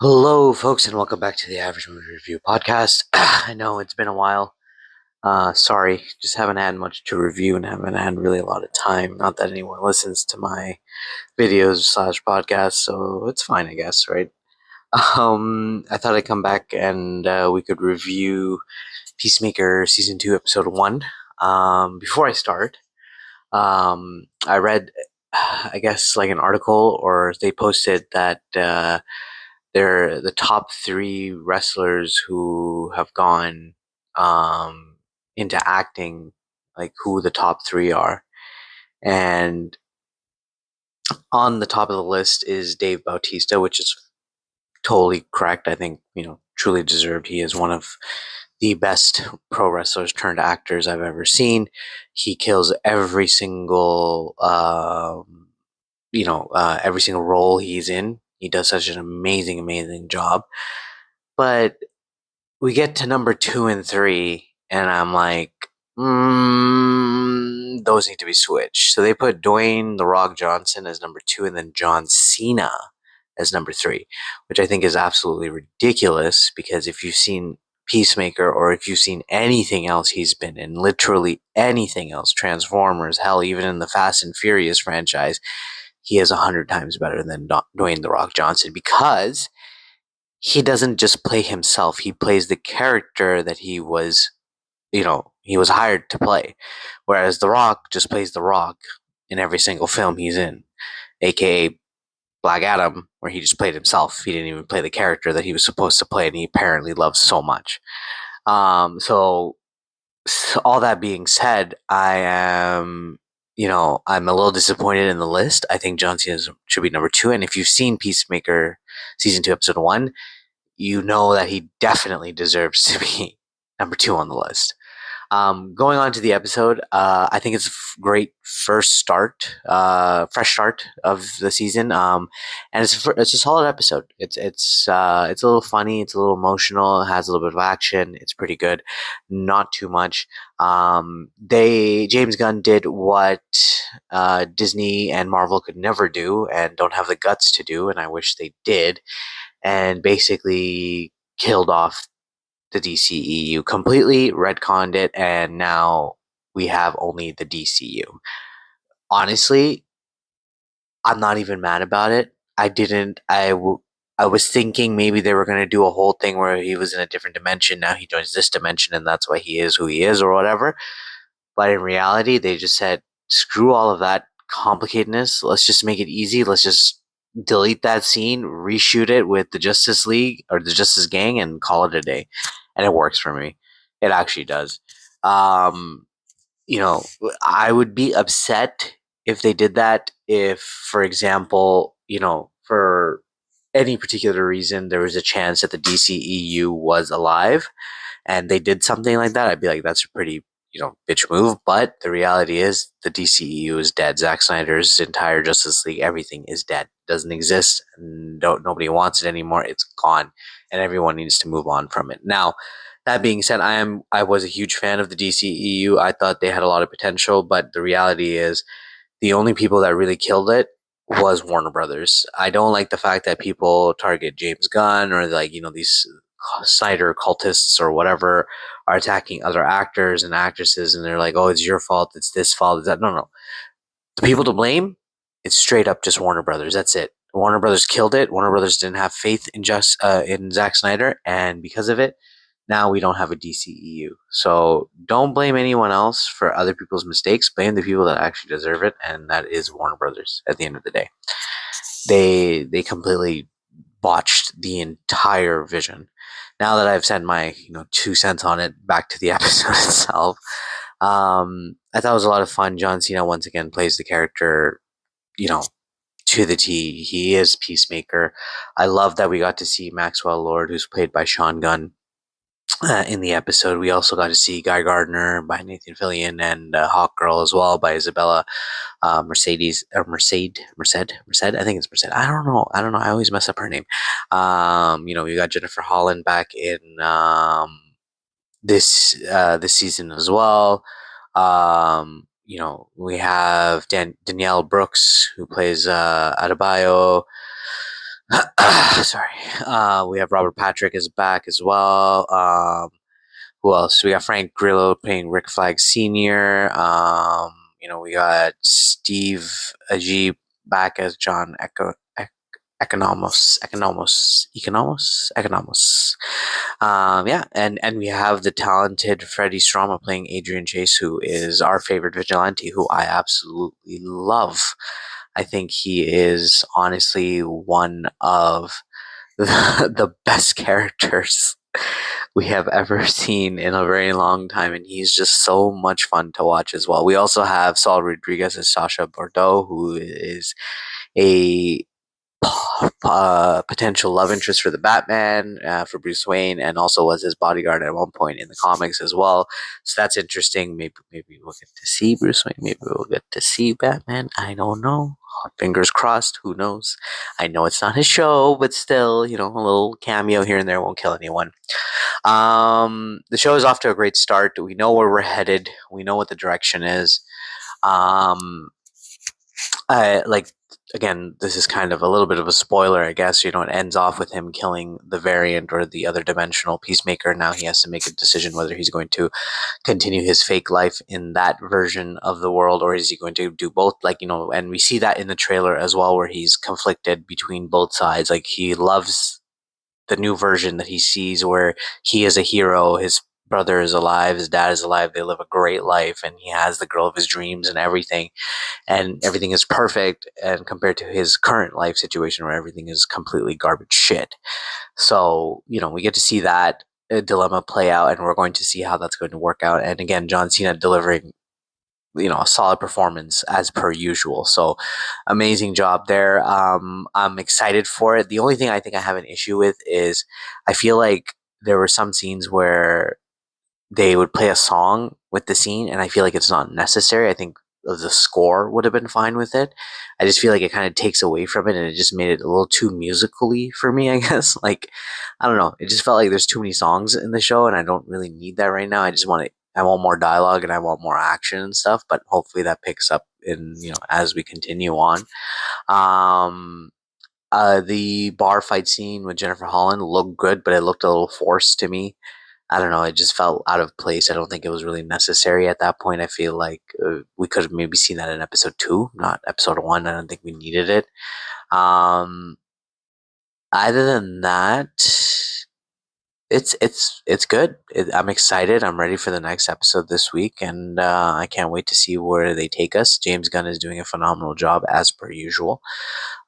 Hello, folks, and welcome back to the Average Movie Review Podcast. I know it's been a while. Sorry, just haven't had much to review and haven't had really a lot of time. Not that anyone listens to my videos/podcasts, so it's fine, I guess, right? I thought I'd come back and we could review Peacemaker Season 2, Episode 1. Before I start, I read, I guess, like an article, or they posted that they're the top three wrestlers who have gone into acting, like who the top three are. And on the top of the list is Dave Bautista, which is totally correct. I think, truly deserved. He is one of the best pro wrestlers turned actors I've ever seen. He kills every single, every single role he's in. He does such an amazing, amazing job. But we get to number 2 and 3, and I'm like, those need to be switched. So they put Dwayne "The Rock" Johnson as number 2, and then John Cena as number 3, which I think is absolutely ridiculous. Because if you've seen Peacemaker, or if you've seen anything else he's been in, literally anything else, Transformers, hell, even in the Fast and Furious franchise, he is 100 times better than Dwayne "The Rock" Johnson, because he doesn't just play himself. He plays the character that he was hired to play. Whereas The Rock just plays The Rock in every single film he's in, aka Black Adam, where he just played himself. He didn't even play the character that he was supposed to play, and he apparently loves so much. So all that being said, I'm a little disappointed in the list. I think John Cena should be number 2. And if you've seen Peacemaker Season 2, Episode 1, you know that he definitely deserves to be number 2 on the list. Going on to the episode, I think it's a great first start, fresh start of the season, and it's a solid episode. It's a little funny, it's a little emotional, it has a little bit of action. It's pretty good, not too much. James Gunn did what Disney and Marvel could never do, and don't have the guts to do, and I wish they did, and basically killed off the DCEU completely, retconned it, and now we have only the DCU. Honestly, I'm not even mad about it. I was thinking maybe they were going to do a whole thing where he was in a different dimension. Now he joins this dimension, and that's why he is who he is, or whatever. But in reality, they just said, screw all of that complicatedness. Let's just make it easy. Let's just delete that scene, reshoot it with the Justice League or the Justice Gang, and call it a day. And it works for me. It actually does. Um, I would be upset if they did that. If, for example, for any particular reason, there was a chance that the DCEU was alive and they did something like that, I'd be like, that's a pretty, bitch move. But the reality is the DCEU is dead. Zack Snyder's entire Justice League, everything is dead. Doesn't exist. And nobody wants it anymore. It's gone. And everyone needs to move on from it. Now, that being said, I was a huge fan of the DCEU. I thought they had a lot of potential, but the reality is the only people that really killed it was Warner Brothers. I don't like the fact that people target James Gunn, or like, these Snyder cultists or whatever are attacking other actors and actresses, and they're like, oh, it's your fault, it's this fault, it's that. No. The people to blame, it's straight up just Warner Brothers. That's it. Warner Brothers killed it. Warner Brothers didn't have faith in in Zack Snyder, and because of it, now we don't have a DCEU. So don't blame anyone else for other people's mistakes. Blame the people that actually deserve it, and that is Warner Brothers. At the end of the day, they completely botched the entire vision. Now that I've said my 2 cents on it, back to the episode itself. I thought it was a lot of fun. John Cena once again plays the character, you know, to the T. He is Peacemaker. I love that we got to see Maxwell Lord, who's played by Sean Gunn, in the episode. We also got to see Guy Gardner by Nathan Fillion, and Hawk Girl as well by Isabella Mercedes, or Merced. I think it's Merced. I don't know. I always mess up her name. We got Jennifer Holland back in this season as well. We have Danielle Brooks, who plays Adebayo. Sorry. We have Robert Patrick is back as well. Who else? We got Frank Grillo playing Rick Flag Sr. We got Steve Ajib back as John Economos. Yeah, and we have the talented Freddie Stroma playing Adrian Chase, who is our favorite vigilante, who I absolutely love. I think he is honestly one of the best characters we have ever seen in a very long time, and he's just so much fun to watch as well. We also have Saul Rodriguez as Sasha Bordeaux, who is a potential love interest for the Batman, for Bruce Wayne, and also was his bodyguard at one point in the comics as well. So that's interesting. Maybe we'll get to see Bruce Wayne. Maybe we'll get to see Batman. I don't know. Fingers crossed. Who knows? I know it's not his show, but still, a little cameo here and there won't kill anyone. The show is off to a great start. We know where we're headed. We know what the direction is. Um, like again, this is kind of a little bit of a spoiler, I guess. It ends off with him killing the variant or the other dimensional Peacemaker. Now he has to make a decision whether he's going to continue his fake life in that version of the world, or is he going to do both? And we see that in the trailer as well, where he's conflicted between both sides. Like, he loves the new version that he sees where he is a hero, his brother is alive, his dad is alive, they live a great life, and he has the girl of his dreams and everything is perfect, and compared to his current life situation where everything is completely garbage shit. So we get to see that dilemma play out, and we're going to see how that's going to work out. And again, John Cena delivering a solid performance as per usual. So amazing job there. I'm excited for it. The only thing I think I have an issue with is I feel like there were some scenes where they would play a song with the scene, and I feel like it's not necessary. I think the score would have been fine with it. I just feel like it kind of takes away from it, and it just made it a little too musically for me, I guess. Like, I don't know. It just felt like there's too many songs in the show, and I don't really need that right now. I want more dialogue and I want more action and stuff, but hopefully that picks up in, as we continue on. Um, the bar fight scene with Jennifer Holland looked good, but it looked a little forced to me. I don't know. It just felt out of place. I don't think it was really necessary at that point. I feel like we could have maybe seen that in episode 2, not episode 1. I don't think we needed it. Um, Other than that, it's good. I'm excited. I'm ready for the next episode this week, and I can't wait to see where they take us. James Gunn is doing a phenomenal job as per usual.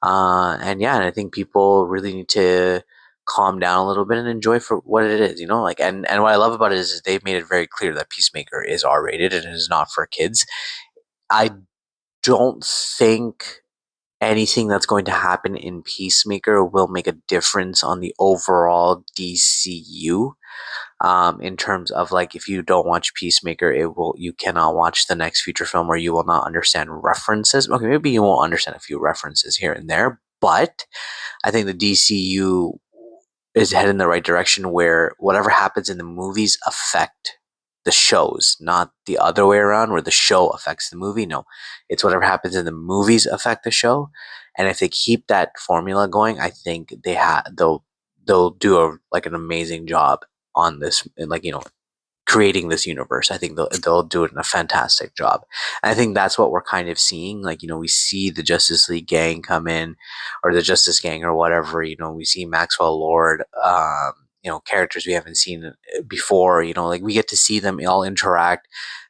And yeah, and I think people really need to calm down a little bit and enjoy for what it is, and what I love about it is they've made it very clear that Peacemaker is R-rated and is not for kids. I don't think anything that's going to happen in Peacemaker will make a difference on the overall DCU. In terms of, like, if you don't watch Peacemaker, you cannot watch the next future film, or you will not understand references. Okay, maybe you won't understand a few references here and there, but I think the DCU is headed in the right direction, where whatever happens in the movies affect the shows, not the other way around, where the show affects the movie. No, it's whatever happens in the movies affect the show. And if they keep that formula going, I think they'll do an amazing job on this, like, creating this universe. I think they'll do it in a fantastic job. And I think that's what we're kind of seeing. Like, we see the Justice League gang come in, or the Justice Gang or whatever. We see Maxwell Lord, characters we haven't seen before. Like, we get to see them all interact.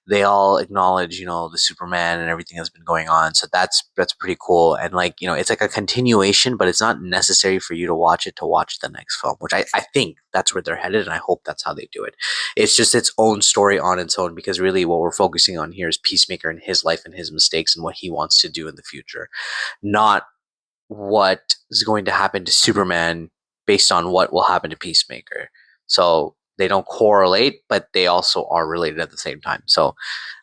They all acknowledge, the Superman and everything that's been going on. So that's pretty cool. And, like, it's like a continuation, but it's not necessary for you to watch it to watch the next film, which I think that's where they're headed, and I hope that's how they do it. It's just its own story on its own, because really what we're focusing on here is Peacemaker and his life and his mistakes and what he wants to do in the future, not what is going to happen to Superman based on what will happen to Peacemaker. So they don't correlate, but they also are related at the same time. So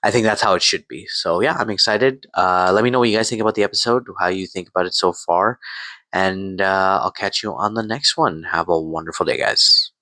I think that's how it should be. So yeah, I'm excited. Let me know what you guys think about the episode, how you think about it so far, and I'll catch you on the next one. Have a wonderful day, guys.